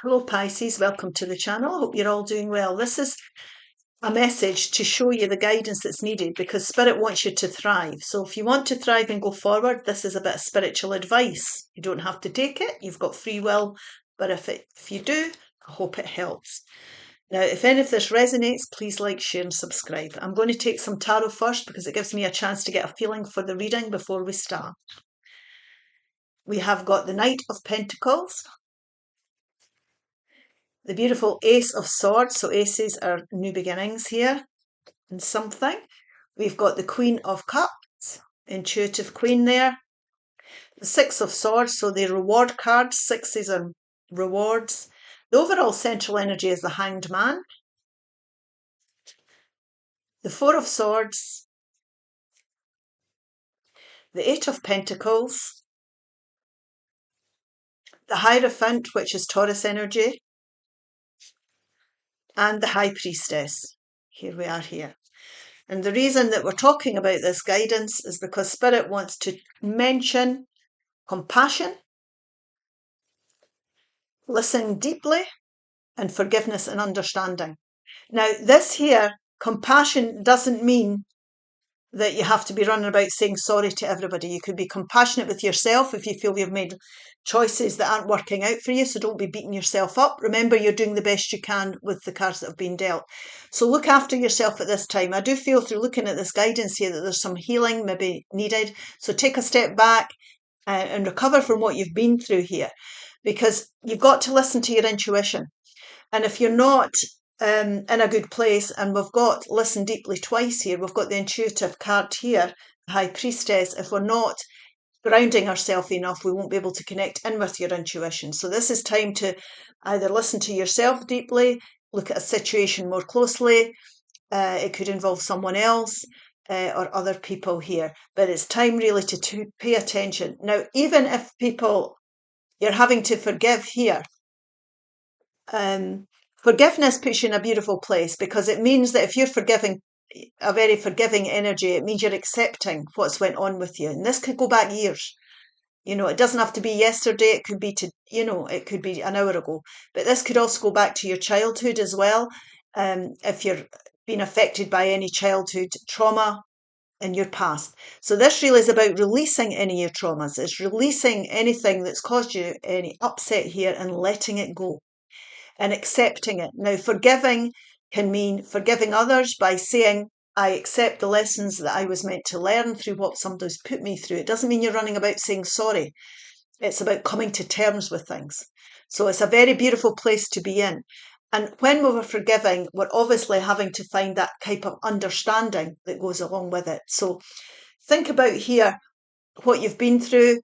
Hello Pisces, welcome to the channel. I hope you're all doing well. This is a message to show you the guidance that's needed because Spirit wants you to thrive. So if you want to thrive and go forward, this is a bit of spiritual advice. You don't have to take it, you've got free will, but if you do, I hope it helps. Now, if any of this resonates, please like, share and subscribe. I'm going to take some tarot first because it gives me a chance to get a feeling for the reading before we start. We have got the Knight of Pentacles, the beautiful Ace of Swords, so aces are new beginnings here and something. We've got the Queen of Cups, intuitive queen there. The Six of Swords, so the reward cards, sixes are rewards. The overall central energy is the Hanged Man. The Four of Swords, the Eight of Pentacles, the Hierophant, which is Taurus energy, and the High Priestess. Here we are here. And the reason that we're talking about this guidance is because Spirit wants to mention compassion, listen deeply, and forgiveness and understanding. Now, this here, compassion doesn't mean that you have to be running about saying sorry to everybody. You could be compassionate with yourself if you feel you've made choices that aren't working out for you, so don't be beating yourself up. Remember, you're doing the best you can with the cards that have been dealt. So look after yourself at this time. I do feel through looking at this guidance here that there's some healing maybe needed. So take a step back and recover from what you've been through here, because you've got to listen to your intuition. And if you're not in a good place, and we've got listen deeply twice here, we've got the intuitive card here, the High Priestess. If we're not grounding ourselves enough, we won't be able to connect in with your intuition. So this is time to either listen to yourself deeply, look at a situation more closely. It could involve someone else or other people here, but it's time really to pay attention. Now, even if people you're having to forgive here, forgiveness puts you in a beautiful place, because it means that if you're forgiving, a very forgiving energy, it means you're accepting what's went on with you. And this could go back years. You know, it doesn't have to be yesterday. It could be it could be an hour ago. But this could also go back to your childhood as well. If you're being affected by any childhood trauma in your past. So this really is about releasing any of your traumas. It's releasing anything that's caused you any upset here and letting it go and accepting it. Now, forgiving can mean forgiving others by saying, I accept the lessons that I was meant to learn through what somebody's put me through. It doesn't mean you're running about saying sorry. It's about coming to terms with things. So it's a very beautiful place to be in. And when we were forgiving, we're obviously having to find that type of understanding that goes along with it. So think about here what you've been through,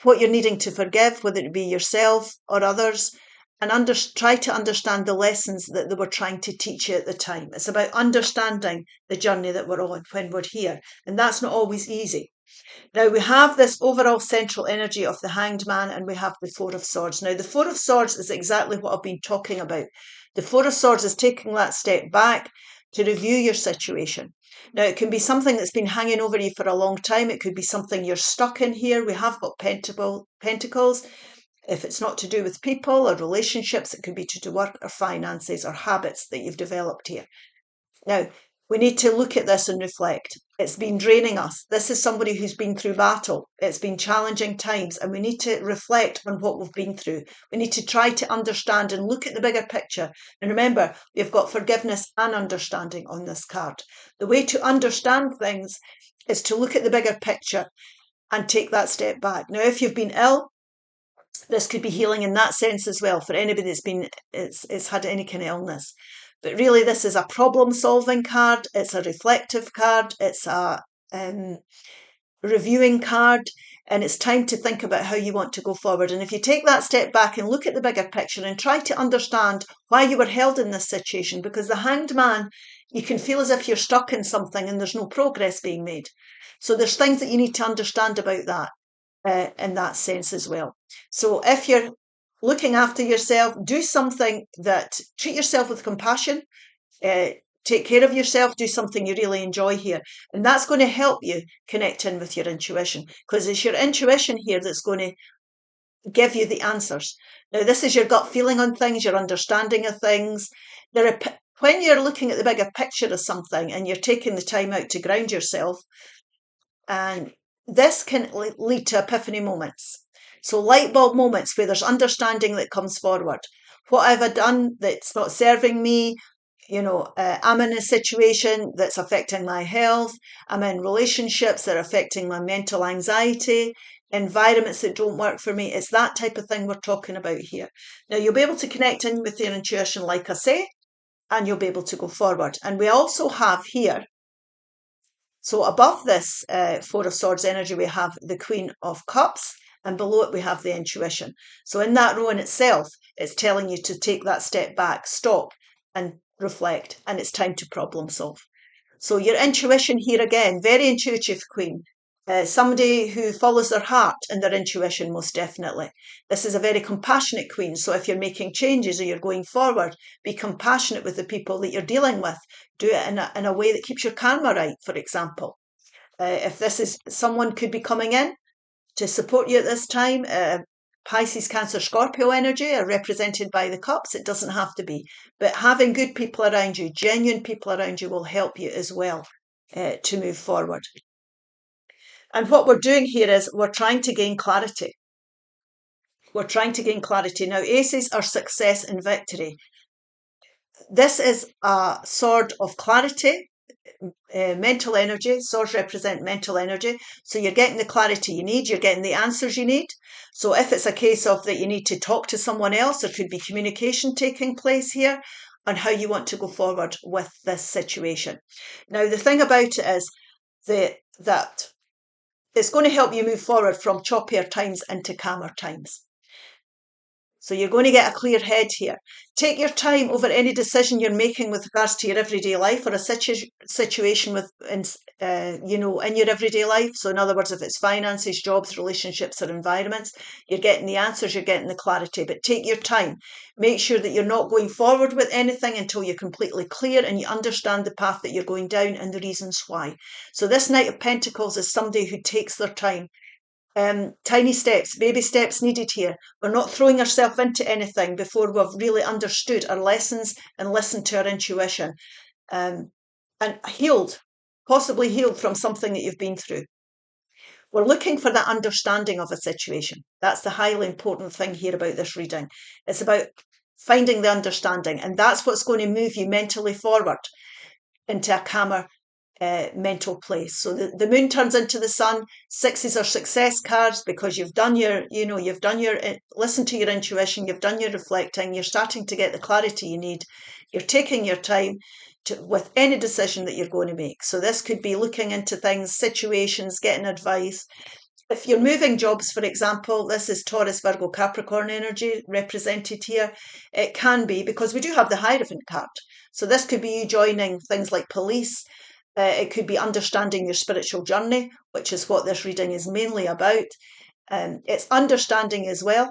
what you're needing to forgive, whether it be yourself or others, and try to understand the lessons that they were trying to teach you at the time. It's about understanding the journey that we're on when we're here, and that's not always easy. Now, we have this overall central energy of the Hanged Man, and we have the Four of Swords. Now, the Four of Swords is exactly what I've been talking about. The Four of Swords is taking that step back to review your situation. Now, it can be something that's been hanging over you for a long time. It could be something you're stuck in here. We have got pentacles. If it's not to do with people or relationships, it could be to do work or finances or habits that you've developed here. Now, we need to look at this and reflect. It's been draining us. This is somebody who's been through battle. It's been challenging times, and we need to reflect on what we've been through. We need to try to understand and look at the bigger picture. And remember, we've got forgiveness and understanding on this card. The way to understand things is to look at the bigger picture and take that step back. Now, if you've been ill, this could be healing in that sense as well for anybody that's had any kind of illness. But really, this is a problem-solving card. It's a reflective card. It's a reviewing card. And it's time to think about how you want to go forward. And if you take that step back and look at the bigger picture and try to understand why you were held in this situation, because the Hanged Man, you can feel as if you're stuck in something and there's no progress being made. So there's things that you need to understand about that in that sense as well. So if you're looking after yourself, do something that treat yourself with compassion, take care of yourself, do something you really enjoy here. And that's going to help you connect in with your intuition, because it's your intuition here that's going to give you the answers. Now, this is your gut feeling on things, your understanding of things. When you're looking at the bigger picture of something and you're taking the time out to ground yourself, and this can lead to epiphany moments. So light bulb moments where there's understanding that comes forward. What have I done that's not serving me? I'm in a situation that's affecting my health. I'm in relationships that are affecting my mental anxiety, environments that don't work for me. It's that type of thing we're talking about here. Now, you'll be able to connect in with your intuition, like I say, and you'll be able to go forward. And we also have here, so above this Four of Swords energy, we have the Queen of Cups, and below it we have the intuition. So in that row in itself, it's telling you to take that step back, stop and reflect, and it's time to problem solve. So your intuition here again, very intuitive Queen. Somebody who follows their heart and their intuition, most definitely. This is a very compassionate Queen. So if you're making changes or you're going forward, be compassionate with the people that you're dealing with. Do it in a way that keeps your karma right, for example. If this is someone could be coming in to support you at this time, Pisces, Cancer, Scorpio energy are represented by the cups. It doesn't have to be. But having good people around you, genuine people around you, will help you as well to move forward. And what we're doing here is we're trying to gain clarity. We're trying to gain clarity. Now, aces are success and victory. This is a sword of clarity, mental energy. Swords represent mental energy. So you're getting the clarity you need. You're getting the answers you need. So if it's a case of that you need to talk to someone else, there could be communication taking place here on how you want to go forward with this situation. Now, the thing about it is that it's going to help you move forward from choppier times into calmer times. So you're going to get a clear head here. Take your time over any decision you're making with regards to your everyday life or a situation in your everyday life. So in other words, if it's finances, jobs, relationships or environments, you're getting the answers, you're getting the clarity. But take your time. Make sure that you're not going forward with anything until you're completely clear and you understand the path that you're going down and the reasons why. So this Knight of Pentacles is somebody who takes their time. Tiny steps, baby steps needed here. We're not throwing ourselves into anything before we've really understood our lessons and listened to our intuition and possibly healed from something that you've been through. We're looking for that understanding of a situation. That's the highly important thing here about this reading. It's about finding the understanding, and that's what's going to move you mentally forward into a calmer mental place. So the moon turns into the sun. Sixes are success cards because you've listen to your intuition, you've done your reflecting, you're starting to get the clarity you need. You're taking your time with any decision that you're going to make. So this could be looking into things, situations, getting advice. If you're moving jobs, for example, this is Taurus, Virgo, Capricorn energy represented here. It can be, because we do have the Hierophant card. So this could be you joining things like police. It could be understanding your spiritual journey, which is what this reading is mainly about. It's understanding as well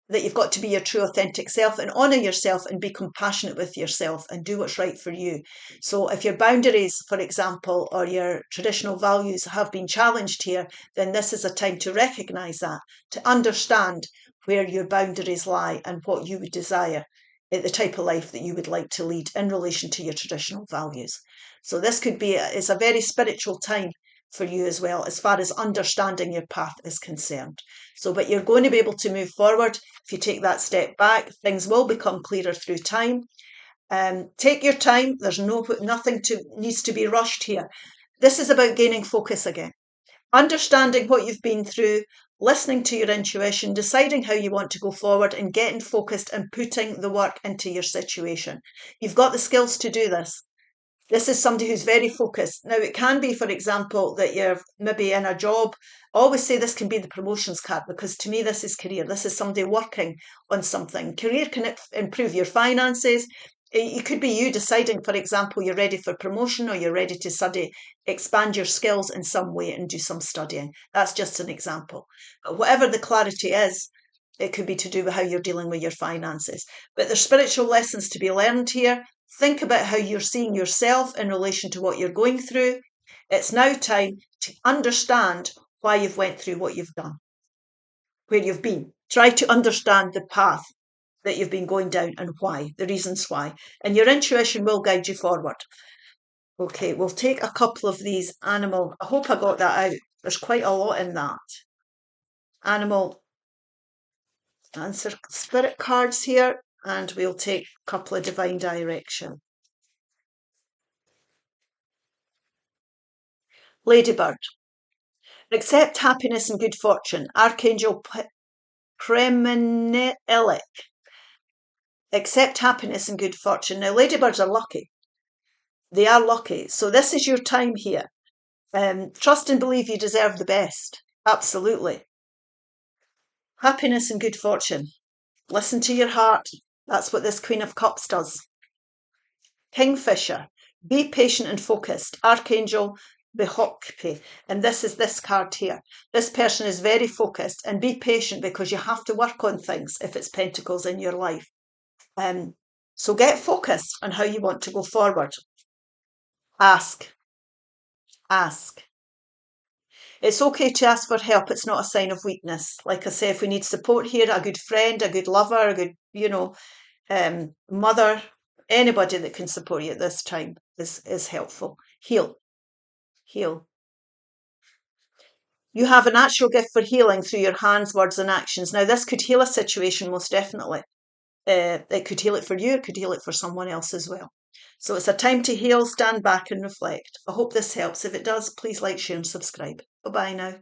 that you've got to be your true authentic self and honour yourself and be compassionate with yourself and do what's right for you. So if your boundaries, for example, or your traditional values have been challenged here, then this is a time to recognise that, to understand where your boundaries lie and what you would desire, the type of life that you would like to lead in relation to your traditional values. So this could be, it's a very spiritual time for you as well, as far as understanding your path is concerned. So, but you're going to be able to move forward. If you take that step back, things will become clearer through time. Take your time. There's nothing needs to be rushed here. This is about gaining focus again. Understanding what you've been through, listening to your intuition, deciding how you want to go forward and getting focused and putting the work into your situation. You've got the skills to do this. This is somebody who's very focused. Now, it can be, for example, that you're maybe in a job. I always say this can be the promotions card, because to me, this is career. This is somebody working on something. Career can improve your finances. It could be you deciding, for example, you're ready for promotion or you're ready to study, expand your skills in some way and do some studying. That's just an example. But whatever the clarity is, it could be to do with how you're dealing with your finances. But there's spiritual lessons to be learned here. Think about how you're seeing yourself in relation to what you're going through. It's now time to understand why you've went through what you've done. where you've been. Try to understand the path that you've been going down and why, the reasons why. And your intuition will guide you forward. Okay, we'll take a couple of these animal. I hope I got that out. There's quite a lot in that. Animal answer spirit cards here, and we'll take a couple of divine direction. Ladybird. Accept happiness and good fortune. Archangel Kremenelic. Accept happiness and good fortune. Now, ladybirds are lucky. They are lucky. So this is your time here. Trust and believe you deserve the best. Absolutely. Happiness and good fortune. Listen to your heart. That's what this Queen of Cups does. Kingfisher. Be patient and focused. Archangel Behokpe. And this is this card here. This person is very focused, and be patient because you have to work on things if it's Pentacles in your life. So get focused on how you want to go forward. Ask. Ask. It's okay to ask for help. It's not a sign of weakness. Like I say, if we need support here, a good friend, a good lover, a good, mother, anybody that can support you at this time is helpful. Heal. Heal. You have a natural gift for healing through your hands, words, and actions. Now, this could heal a situation, most definitely. It could heal it for you. It could heal it for someone else as well. So it's a time to heal, stand back and reflect. I hope this helps. If it does, please like, share and subscribe. Bye-bye now.